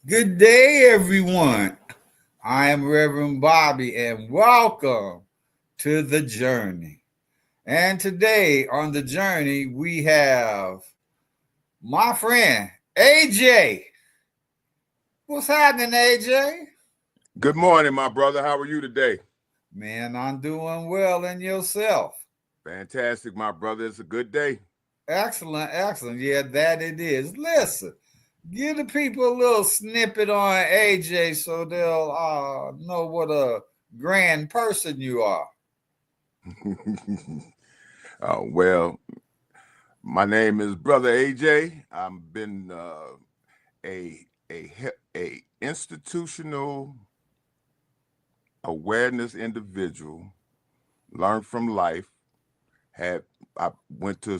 Good day, everyone. I am Reverend Bobby, and welcome to the journey. And today on the journey, we have my friend AJ. What's happening, AJ? Good morning, my brother. How are you today? Man, I'm doing well, and yourself? Fantastic, my brother. It's a good day. Excellent, excellent. Yeah, that it is. Listen, give the people a little snippet on AJ so they'll know what a grand person you are. Well, my name is Brother AJ. I've been a institutional awareness individual. Learned from life. I went to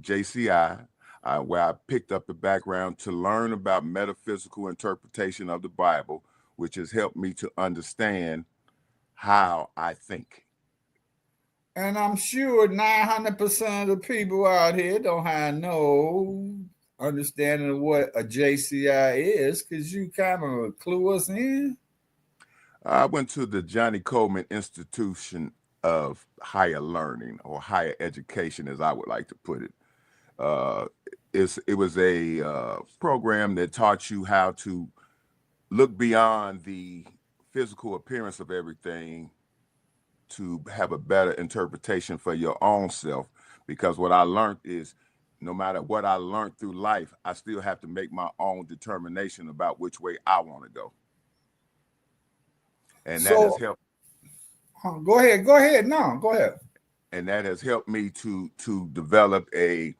JCI, where I picked up the background to learn about metaphysical interpretation of the Bible, which has helped me to understand how I think. And I'm sure 900% of the people out here don't have no understanding of what a JCI is. Could you kind of clue us in? I went to the Johnny Coleman Institution of Higher Learning or Higher Education, as I would like to put it. Uh, it was a program that taught you how to look beyond the physical appearance of everything to have a better interpretation for your own self. Because what I learned is no matter what I learned through life, I still have to make my own determination about which way I want to go. And that has So, helped go ahead. Go ahead. No, go ahead. and that has helped me to develop a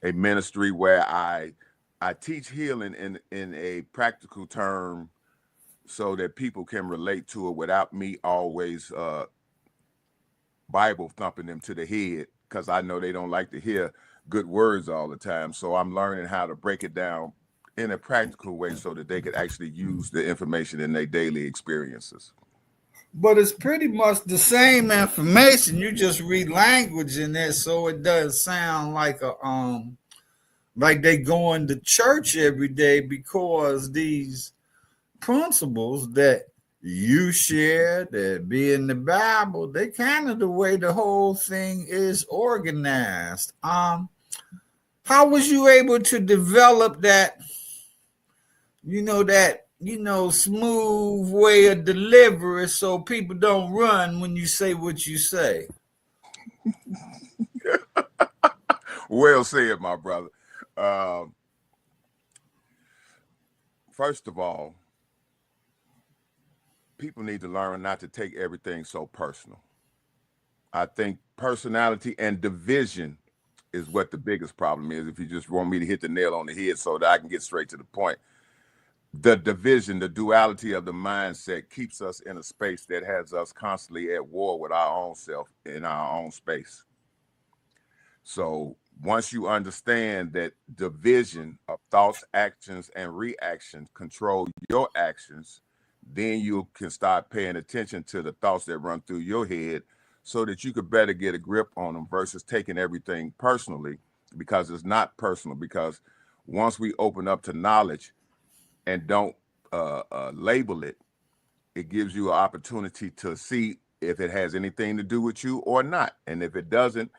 ministry where I teach healing in a practical term so that people can relate to it without me always Bible thumping them to the head, because I know they don't like to hear good words all the time. So I'm learning how to break it down in a practical way so that they could actually use the information in their daily experiences. But it's pretty much the same information. You just read language in there, so it does sound like they going to church every day because these principles that you share that be in the Bible, they kind of the way the whole thing is organized. How was you able to develop that smooth way of delivery so people don't run when you say what you say? Well said, my brother. Uh, First of all, people need to learn not to take everything so personal. I think personality and division is what the biggest problem is. If you just want me to hit the nail on the head so that I can get straight to the point, the division, the duality of the mindset keeps us in a space that has us constantly at war with our own self in our own space. So once you understand that division of thoughts, actions, and reactions control your actions, then you can start paying attention to the thoughts that run through your head so that you could better get a grip on them versus taking everything personally, because it's not personal. Because once we open up to knowledge and don't label it, it gives you an opportunity to see if it has anything to do with you or not. And if it doesn't,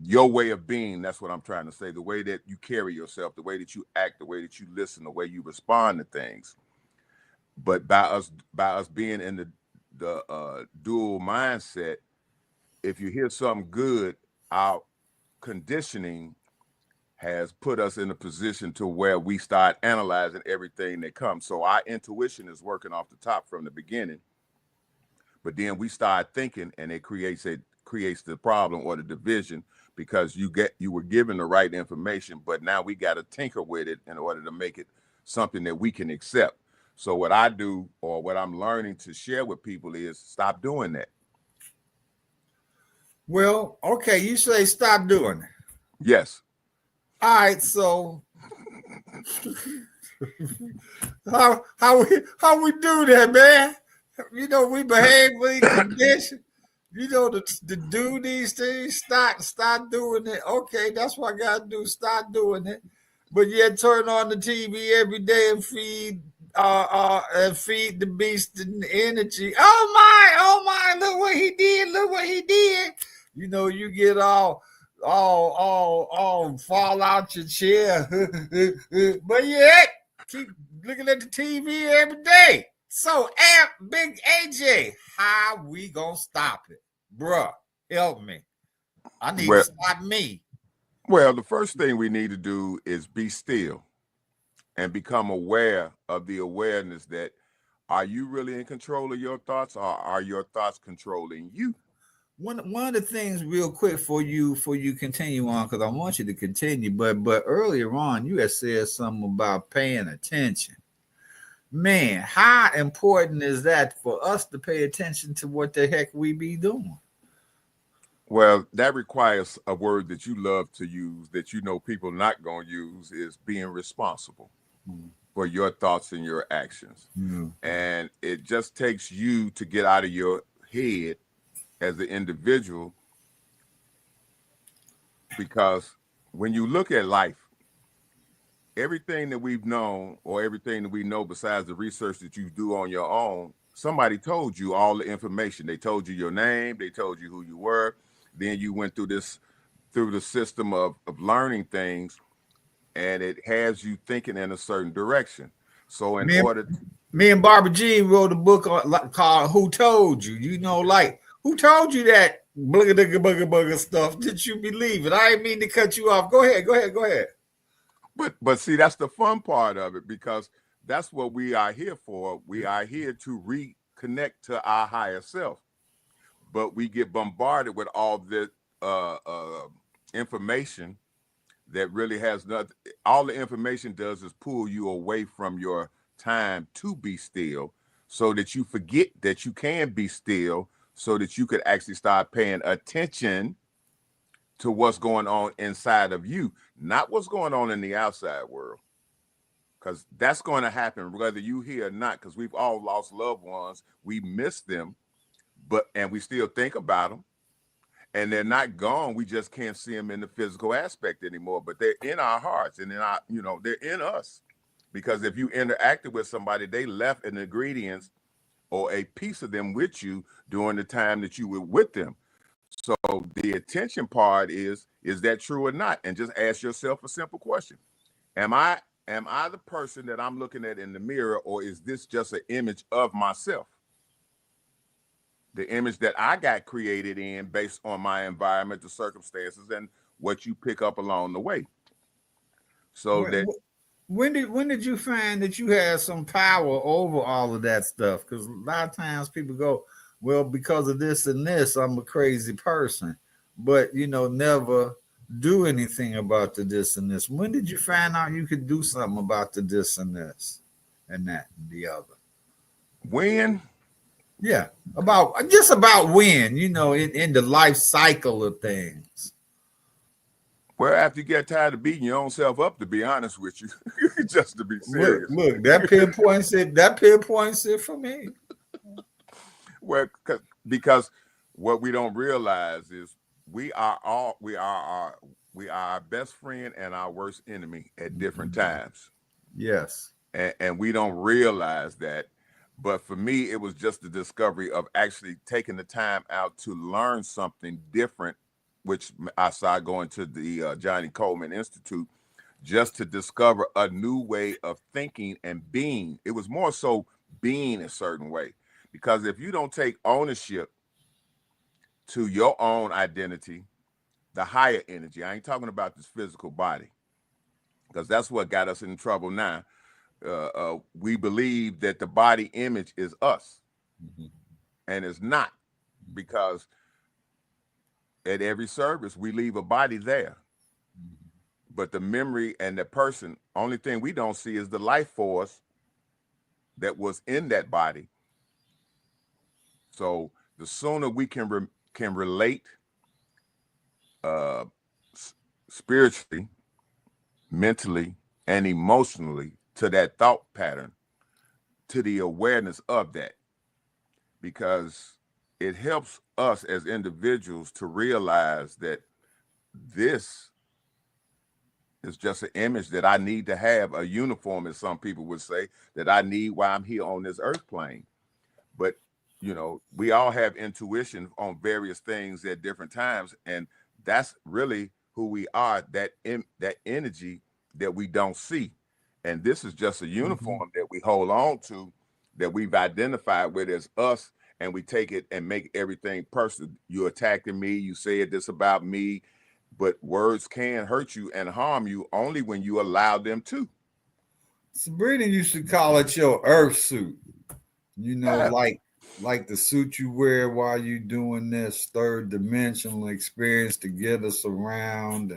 your way of being, that's what I'm trying to say, the way that you carry yourself, the way that you act, the way that you listen, the way you respond to things. But by us being in the dual mindset, if you hear something good, our conditioning has put us in a position to where we start analyzing everything that comes. So our intuition is working off the top from the beginning, but then we start thinking, and it creates the problem or the division, because you were given the right information, but now we got to tinker with it in order to make it something that we can accept. So what I do, or what I'm learning to share with people, is stop doing that. Well, okay, you say stop doing it. Yes. All right, so how we do that, man? We behaviorally condition. To do these things. Stop doing it. Okay, that's what I gotta do. Stop doing it. but yet turn on the TV every day and feed the beast the energy. Oh my, look what he did, look what he did. You know, you get all fall out your chair. But yet keep looking at the TV every day. So Big AJ, how we gonna stop it? Bruh, help me. I need to Well, stop me. well, the first thing we need to do is be still and become aware of the awareness that are you really in control of your thoughts, or are your thoughts controlling you? One of the things real quick for you continue on, because I want you to continue, but earlier on you had said something about paying attention. Man, how important is that for us to pay attention to what the heck we be doing? Well, that requires a word that you love to use that you know people not going to use, is being responsible for your thoughts and your actions. And it just takes you to get out of your head as an individual, because when you look at life, everything that we've known, or everything that we know besides the research that you do on your own, somebody told you all the information. They told you your name, they told you who you were, then you went through the system of learning things, and it has you thinking in a certain direction. So in order to, Me and Barbara Jean wrote a book called "Who Told You." You know, like who told you that booger digga booger booger stuff? Did you believe it? I didn't mean to cut you off. Go ahead. but see, that's the fun part of it, because that's what we are here for. We are here to reconnect to our higher self, but we get bombarded with all this information that really has nothing. All the information does is pull you away from your time to be still, so that you forget that you can be still, so that you could actually start paying attention to what's going on inside of you, not what's going on in the outside world. Because that's going to happen whether you hear or not, because we've all lost loved ones. We miss them, and we still think about them, and they're not gone. We just can't see them in the physical aspect anymore, but they're in our hearts, and in our, they're in us. Because if you interacted with somebody, they left an ingredients or a piece of them with you during the time that you were with them. So the attention part is that true or not? And just ask yourself a simple question. Am I the person that I'm looking at in the mirror, or is this just an image of myself? The image that I got created in based on my environment, the circumstances, and what you pick up along the way. So that When did you find that you had some power over all of that stuff? Because a lot of times people go, well, because of this and this, I'm a crazy person, but never do anything about the this and this. When did you find out you could do something about the this and this and that and the other? when Yeah, about when, in the life cycle of things. Well, after you get tired of beating your own self up, to be honest with you, just to be serious. Look, that pinpoints it. That pinpoints it for me. Well, because what we don't realize is we are our best friend and our worst enemy at different times. Yes. And we don't realize that. But for me, it was just the discovery of actually taking the time out to learn something different, which I started going to the Johnny Coleman Institute, just to discover a new way of thinking and being. It was more so being a certain way, because if you don't take ownership to your own identity, the higher energy, I ain't talking about this physical body, because that's what got us in trouble now. We believe that the body image is us, and it's not, because at every service we leave a body there, but the memory and the person, only thing we don't see is the life force that was in that body. So the sooner we can relate spiritually, mentally, and emotionally to that thought pattern, to the awareness of that, because it helps us as individuals to realize that this It's just an image that I need to have, a uniform, as some people would say, that I need while I'm here on this earth plane. But we all have intuition on various things at different times, and that's really who we are. That energy that we don't see, and this is just a uniform that we hold on to, that we've identified with as us, and we take it and make everything personal. You attacking me, you said this about me, but words can hurt you and harm you only when you allow them to. Sabrina used to call it your earth suit. Yeah. Like the suit you wear while you doing this third dimensional experience to get us around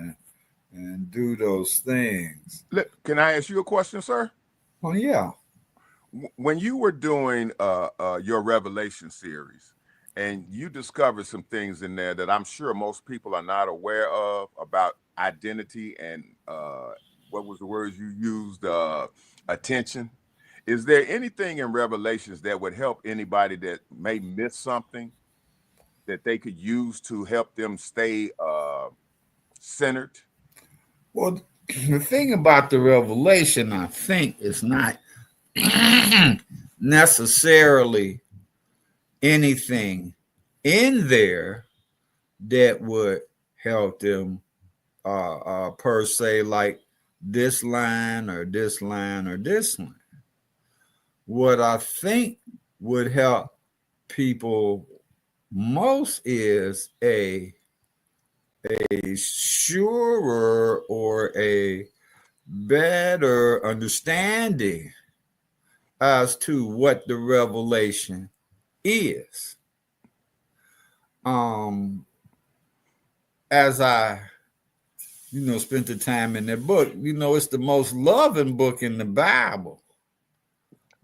and do those things. Can I ask you a question, sir? Oh yeah. When you were doing your Revelation series, and you discovered some things in there that I'm sure most people are not aware of about identity and what was the words you used? Attention. Is there anything in Revelations that would help anybody that may miss something that they could use to help them stay centered? Well, the thing about the Revelation, I think, is not necessarily anything in there that would help them per se, like this line or this line or this line. What I think would help people most is a surer or a better understanding as to what the revelation is. As I spent the time in that book, it's the most loving book in the Bible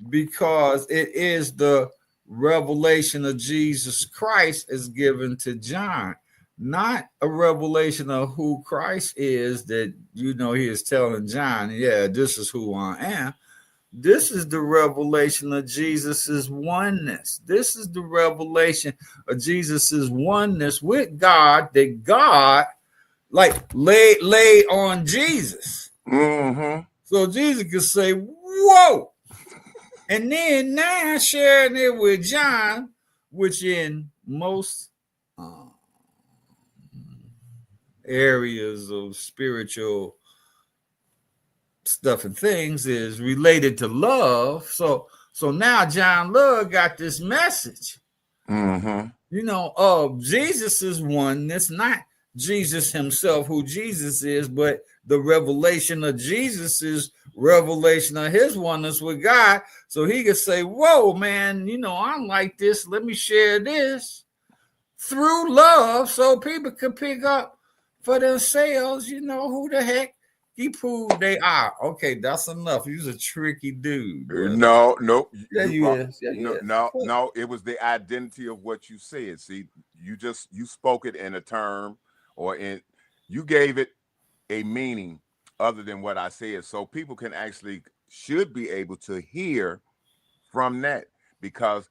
because it is the revelation of Jesus Christ is given to John, not a revelation of who Christ is that he is telling John, yeah, this is who I am. This is the revelation of Jesus's oneness. This is the revelation of Jesus's oneness with God, that God lay on Jesus. Mm-hmm. So Jesus could say, whoa. And then now sharing it with John, which in most areas of spiritual stuff and things is related to love. So now John Love got this message, of Jesus's oneness, not Jesus himself, who Jesus is, but the revelation of Jesus's revelation of his oneness with God. So he could say, whoa, man, I'm like this. Let me share this through love so people can pick up for themselves, who the heck he proved they are. Okay, that's enough. He's a tricky dude. No. Yeah, you is. Yeah, you is. No. It was the identity of what you said. See, you spoke it in a term, you gave it a meaning other than what I said, so people should be able to hear from that, because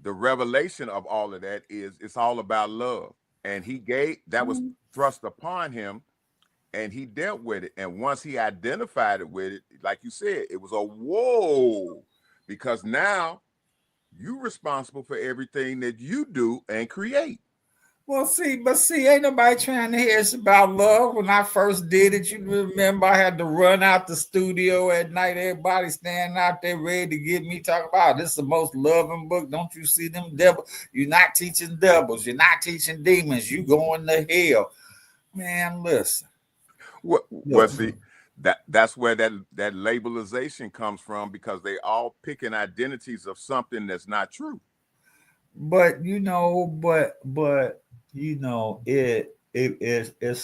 the revelation of all of that is it's all about love, and that was thrust upon him, and he dealt with it. And once he identified it with it, like you said, it was a whoa, because now you're responsible for everything that you do and create. Well, ain't nobody trying to hear us about love. When I first did it, you remember I had to run out the studio at night. Everybody standing out there ready to get me talking about this is the most loving book. Don't you see them devils? You're not teaching devils. You're not teaching demons. You going to hell. Man, listen. Well, see, that's where that labelization comes from, because they all picking identities of something that's not true. But it's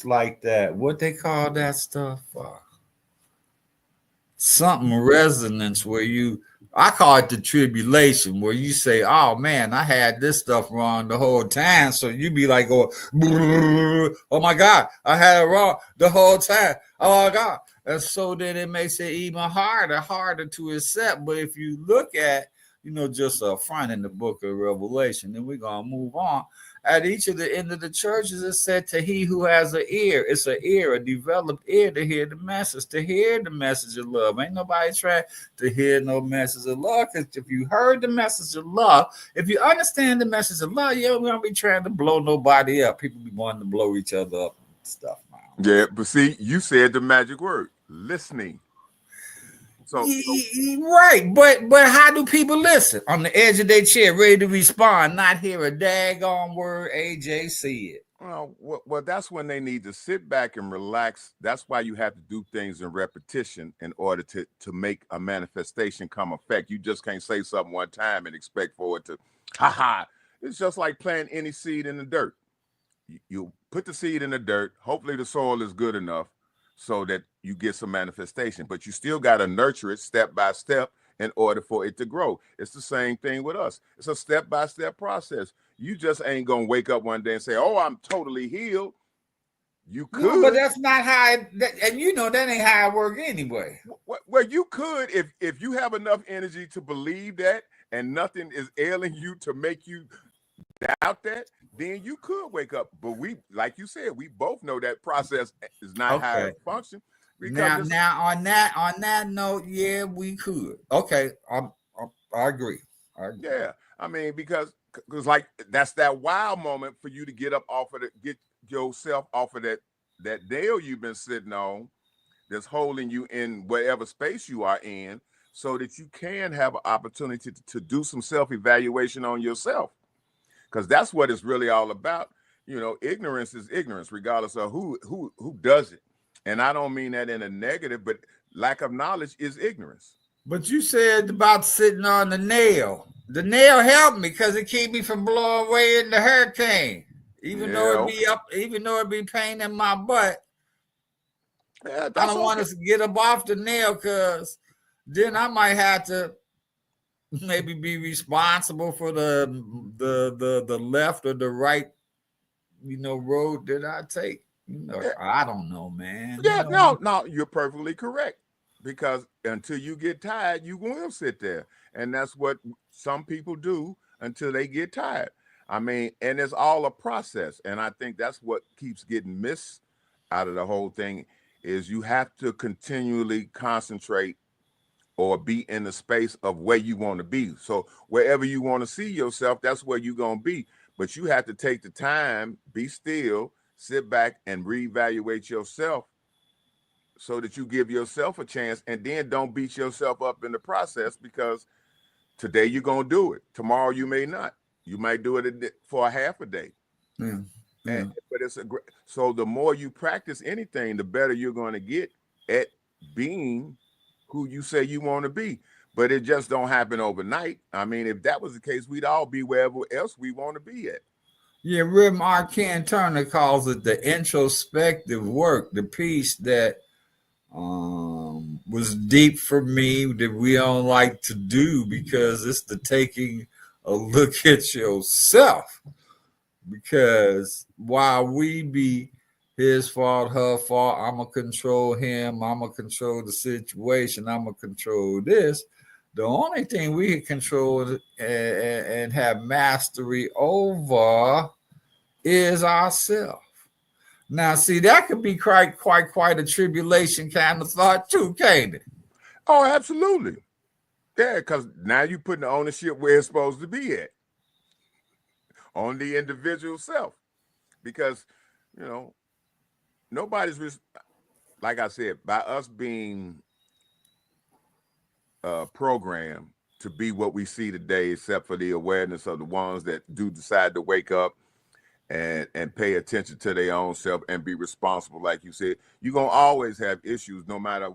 like that. What they call that stuff? Something resonance where I call it the tribulation, where you say, oh man, I had this stuff wrong the whole time. So you be like, oh my God, I had it wrong the whole time. Oh my God. And so then it makes it even harder to accept. But if you look at, just up front in the book of Revelation, then we're going to move on. at each of the end of the churches, it said to he who has an ear, it's an ear, a developed ear to hear the message of love. Ain't nobody trying to hear no message of love, because if you heard the message of love, if you understand the message of love, you don't gonna be trying to blow nobody up. People be wanting to blow each other up and stuff. Yeah, but see, you said the magic word, listening. So right, but how do people listen? On the edge of their chair, ready to respond, not hear a daggone word AJ said. Well, that's when they need to sit back and relax. That's why you have to do things in repetition in order to make a manifestation come effect. You just can't say something one time and expect for it to, It's just like planting any seed in the dirt. You put the seed in the dirt. Hopefully the soil is good enough so that you get some manifestation, but you still got to nurture it step by step in order for it to grow. It's the same thing with us. It's a step-by-step process. You just ain't going to wake up one day and say, oh, I'm totally healed. You could. No, but that's not how and you know that ain't how it works anyway. Well, you could if you have enough energy to believe that and nothing is ailing you to make you doubt that, then you could wake up. But we, like you said, we both know that process is not how it functions. Now on that note, yeah, we could. Okay, I agree. Yeah, I mean, because like that's that wow moment for you to get up off of get yourself off of that nail you've been sitting on that's holding you in whatever space you are in, so that you can have an opportunity to do some self-evaluation on yourself. Because that's what it's really all about. Ignorance is ignorance, regardless of who does it. And I don't mean that in a negative, but lack of knowledge is ignorance. But you said about sitting on the nail. The nail helped me because it kept me from blowing away in the hurricane. Even though it be pain in my butt. Yeah, I don't want to get up off the nail, because then I might have to maybe be responsible for the left or the right, road that I take. I don't know, man. Yeah, no, you're perfectly correct. Because until you get tired, you will sit there. And that's what some people do until they get tired. I mean, and it's all a process. And I think that's what keeps getting missed out of the whole thing, is you have to continually concentrate or be in the space of where you want to be. So wherever you want to see yourself, that's where you're going to be. But you have to take the time, be still, sit back and reevaluate yourself so that you give yourself a chance, and then don't beat yourself up in the process, because today you're going to do it. Tomorrow you may not. You might do it for a half a day. Yeah. But so the more you practice anything, the better you're going to get at being who you say you want to be. But it just don't happen overnight. I mean, if that was the case, we'd all be wherever else we want to be at. Yeah, Rib R. Ken Turner calls it the introspective work, the piece that was deep for me, that we don't like to do, because it's the taking a look at yourself. Because while we be his fault, her fault, I'm going to control him, I'm going to control the situation, I'm going to control this, the only thing we can control and have mastery over is ourselves. Now, see, that could be quite a tribulation kind of thought too, can't it? Oh, absolutely. Yeah, because now you're putting the ownership where it's supposed to be at, on the individual self. Because, nobody's, like I said, by us being programmed to be what we see today, except for the awareness of the ones that do decide to wake up and pay attention to their own self and be responsible, like you said, you're going to always have issues no matter,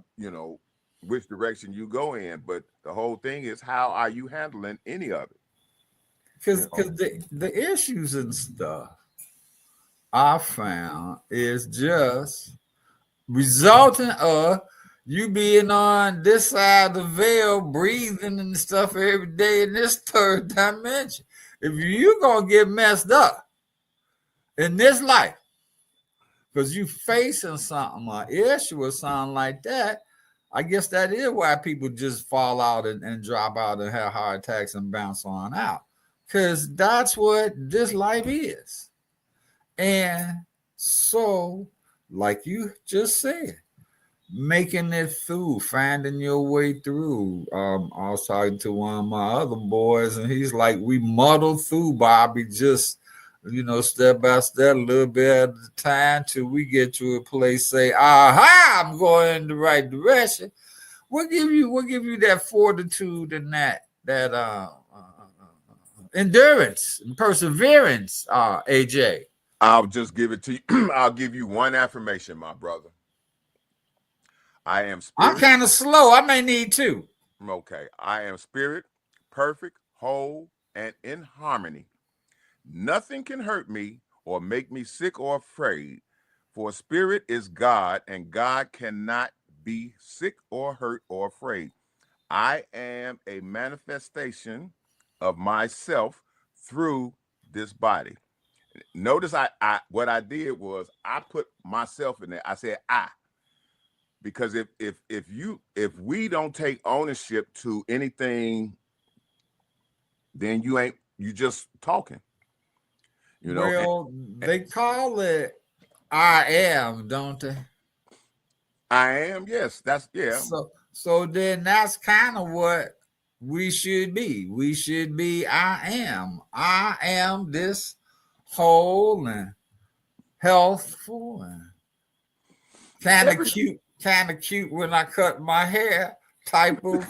which direction you go in. But the whole thing is, how are you handling any of it? Because the issues and stuff I found is just resulting of you being on this side of the veil, breathing and stuff every day in this third dimension. If you're going to get messed up in this life, because you facing something, an issue or something like that, I guess that is why people just fall out and drop out and have heart attacks and bounce on out. because that's what this life is. And so, like you just said, making it through, finding your way through. I was talking to one of my other boys, and he's like, we muddle through, Bobby, just step by step, a little bit at a time, till we get to a place, say, aha, I'm going in the right direction. We'll give you that fortitude and that endurance and perseverance, AJ. I'll just give it to you. I'll give you one affirmation, my brother. I am spirit. I'm kind of slow. I may need two. Okay. I am spirit, perfect, whole, and in harmony. Nothing can hurt me or make me sick or afraid, for spirit is God, and God cannot be sick or hurt or afraid. I am a manifestation of myself through this body. Notice I what I did was I put myself in there. I said I, because if we don't take ownership to anything, then you just talking. Well, they call it I am, don't they? I am, yes. That's yeah. So then that's kind of what we should be. We should be I am. I am this whole and healthful and kind of cute when I cut my hair type of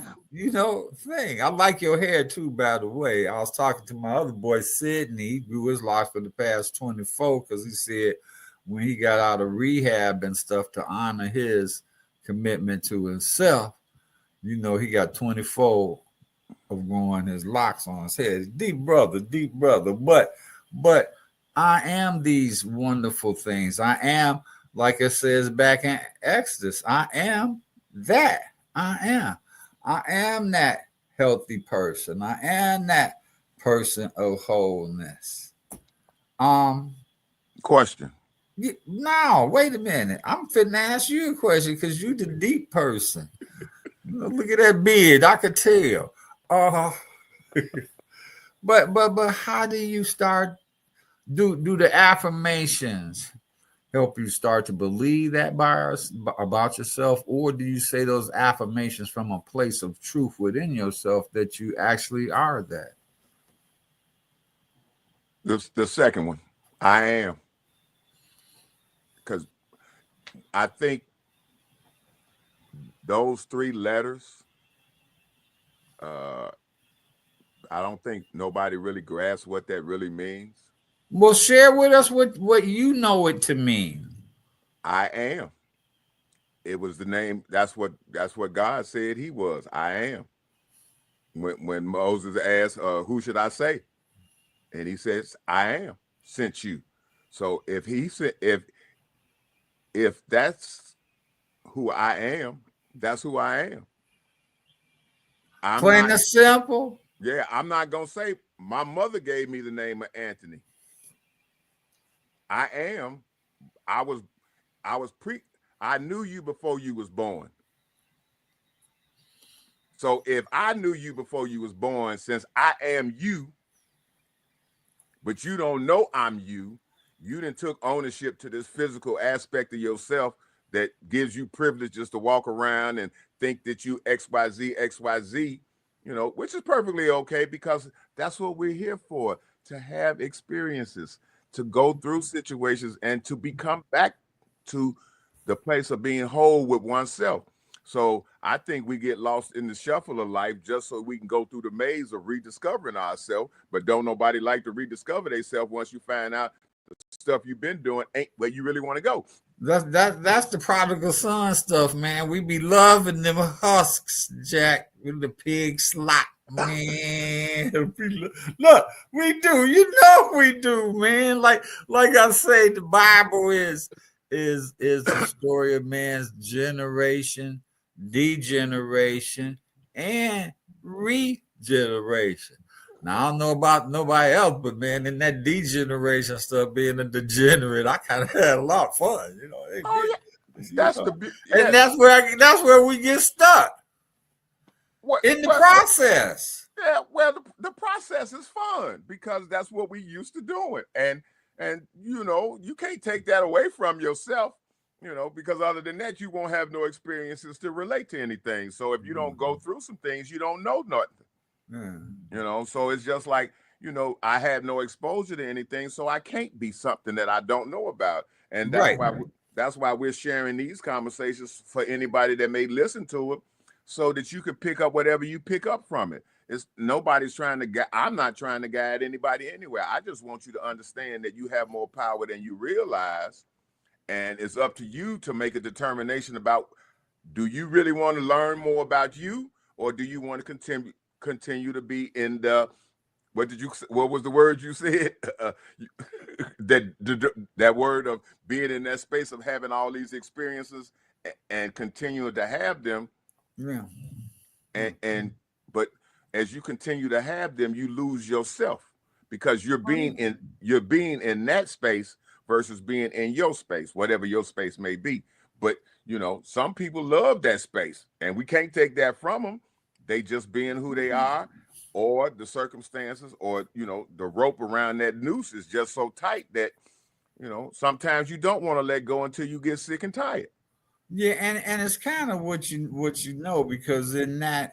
thing. I like your hair too, by the way. I was talking to my other boy Sidney. He grew his life for the past 24 because he said when he got out of rehab and stuff, to honor his commitment to himself, he got 24 of growing his locks on his head. Deep brother. But I am these wonderful things. I am, like it says back in Exodus, I am that. I am that healthy person. I am that person of wholeness. Question. No, wait a minute. I'm finna ask you a question because you the deep person. Look at that beard. I could tell. But how do you start? Do the affirmations help you start to believe that about yourself, or do you say those affirmations from a place of truth within yourself that you actually are that? The second one, I am, because I think those three letters, I don't think nobody really grasps what that really means. Well, share with us what you know it to mean. I am. It was the name. That's what God said he was. I am. When Moses asked, who should I say? And he says, I am sent you. So if he said, if that's who I am, that's who I am. Plain and simple. Yeah, I'm not gonna say my mother gave me the name of Anthony. I am. I knew you before you was born. So if I knew you before you was born, since I am you, but you don't know I'm you, you done took ownership to this physical aspect of yourself that gives you privileges to walk around and think that you XYZ, which is perfectly okay, because that's what we're here for, to have experiences, to go through situations, and to become back to the place of being whole with oneself. So I think we get lost in the shuffle of life just so we can go through the maze of rediscovering ourselves, but don't nobody like to rediscover themselves once you find out the stuff you've been doing ain't where you really want to go. That's the prodigal son stuff, man. We be loving them husks, Jack, with the pig slot, man. Look, we do. We do, man. Like I say, the Bible is the story of man's generation, degeneration, and regeneration. Now, I don't know about nobody else, but man, in that degeneration stuff, being a degenerate, I kind of had a lot of fun, And that's where we get stuck in the process. Yeah, well, the process is fun because that's what we used to doing, and you can't take that away from yourself, because other than that, you won't have no experiences to relate to anything. So if you don't go through some things, you don't know nothing. So it's just like, I had no exposure to anything, so I can't be something that I don't know about, and Right. that's why we're sharing these conversations for anybody that may listen to it, so that you could pick up whatever you pick up from it. It's nobody's trying to guide. I'm not trying to guide anybody anywhere. I just want you to understand that you have more power than you realize, and it's up to you to make a determination about, do you really want to learn more about you, or do you want to continue to be in the, what was the word you said? That word of being in that space of having all these experiences and continuing to have them. Yeah. And but as you continue to have them, you lose yourself, because you're being in that space versus being in your space, whatever your space may be. But some people love that space, and we can't take that from them. They just being who they are, or the circumstances, or the rope around that noose is just so tight that sometimes you don't want to let go until you get sick and tired. Yeah, and it's kind of what you know, because in that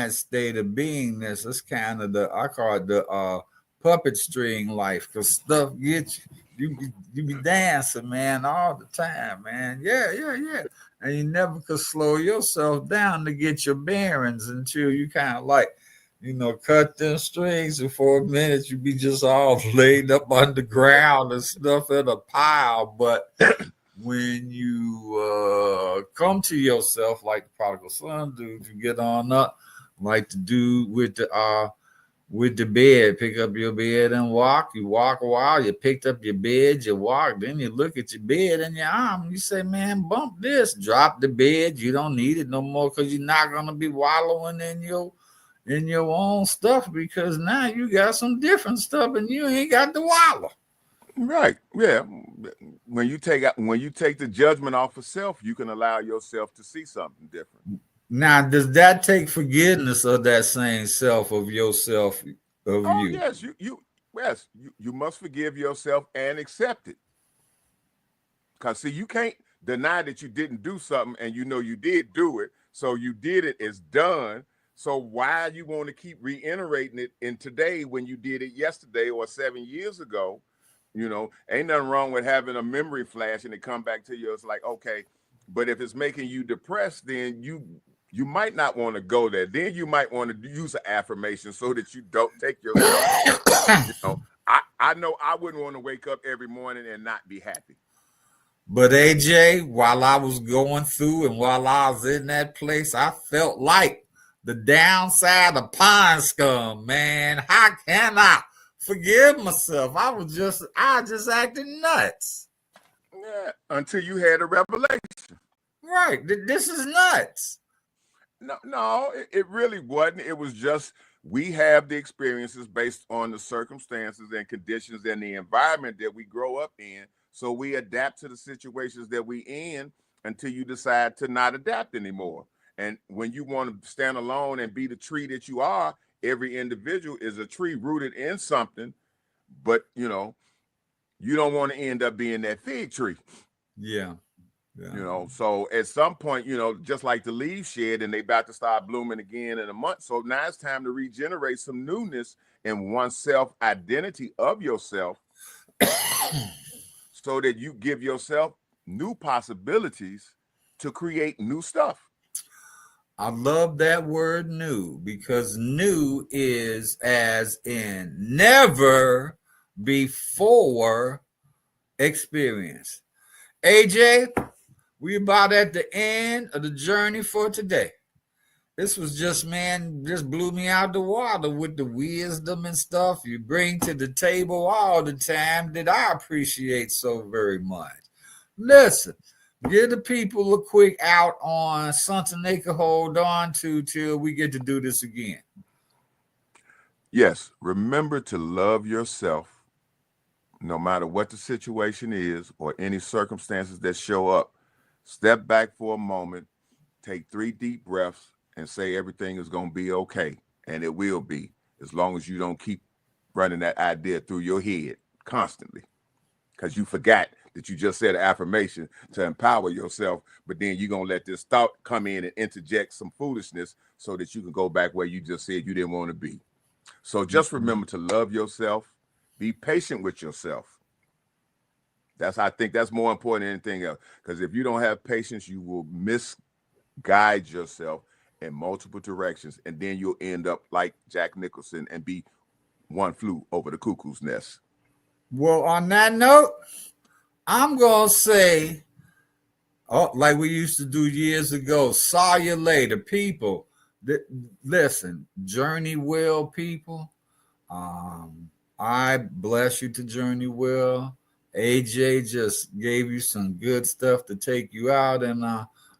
state of beingness, it's kind of I call it the puppet string life, because stuff gets you be dancing, man, all the time, man. Yeah. And you never could slow yourself down to get your bearings until you kind of like, cut them strings, and for a minute you be just all laid up underground and stuff in a pile. But when you come to yourself, like the prodigal son dude, you get on up, like the dude with the bed, pick up your bed and walk. You walk a while, you picked up your bed, you walk, then you look at your bed and your arm, and you say, man, bump this, drop the bed. You don't need it no more, because you're not gonna be wallowing in your own stuff, because now you got some different stuff and you ain't got to wallow. Right. Yeah. When you take the judgment off of self, you can allow yourself to see something different. Now, does that take forgiveness of that same self of yourself, of Oh you? yes, you must forgive yourself and accept it. Because see, you can't deny that you didn't do something, and you did do it. So you did it, it's done. So why you want to keep reiterating it in today when you did it yesterday or 7 years ago? Ain't nothing wrong with having a memory flash and it come back to you. It's like, okay, but if it's making you depressed, then you might not want to go there. Then you might want to use an affirmation so that you don't take yourself. I know I wouldn't want to wake up every morning and not be happy. But AJ, while I was going through and while I was in that place, I felt like the downside of pine scum, man. How can I forgive myself? I just acted nuts. Yeah, until you had a revelation. Right. This is nuts. No, it really wasn't. It was just, we have the experiences based on the circumstances and conditions and the environment that we grow up in. So we adapt to the situations that we in until you decide to not adapt anymore. And when you want to stand alone and be the tree that you are, every individual is a tree rooted in something, but you don't want to end up being that fig tree. Yeah. So at some point, just like the leaves shed and they about to start blooming again in a month. So now it's time to regenerate some newness in oneself identity of yourself so that you give yourself new possibilities to create new stuff. I love that word new, because new is as in never before experience. AJ, we about at the end of the journey for today. This was just blew me out the water with the wisdom and stuff you bring to the table all the time that I appreciate so very much. Listen, give the people a quick out on something they can hold on to till we get to do this again. Yes, remember to love yourself no matter what the situation is or any circumstances that show up. Step back for a moment, take 3 deep breaths, and say everything is going to be okay. and it will be, as long as you don't keep running that idea through your head constantly, because you forgot that you just said an affirmation to empower yourself, but then you're going to let this thought come in and interject some foolishness so that you can go back where you just said you didn't want to be. So just remember to love yourself, be patient with yourself. I think that's more important than anything else, because if you don't have patience, you will misguide yourself in multiple directions, and then you'll end up like Jack Nicholson and be one flew over the cuckoo's nest. Well, on that note, I'm going to say, like we used to do years ago, saw you later, people. Listen, journey well, people. I bless you to journey well. AJ just gave you some good stuff to take you out. And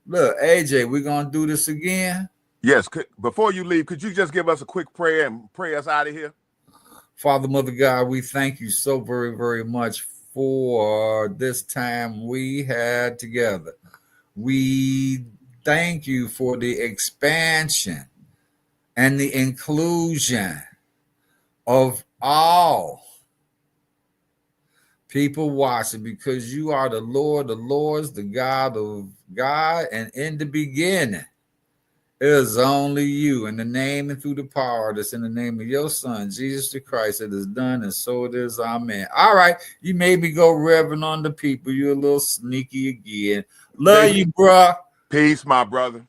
look, AJ, we're going to do this again. Yes. Before you leave, could you just give us a quick prayer and pray us out of here? Father, Mother God, we thank you so very, very much for this time we had together. We thank you for the expansion and the inclusion of all people watching, because you are the Lord of Lords, the God of God, and in the beginning, it is only you, in the name and through the power that's in the name of your Son, Jesus the Christ. It is done, and so it is. Amen. All right. You made me go reverend on the people. You're a little sneaky again. Love you, bro. Peace, my brother.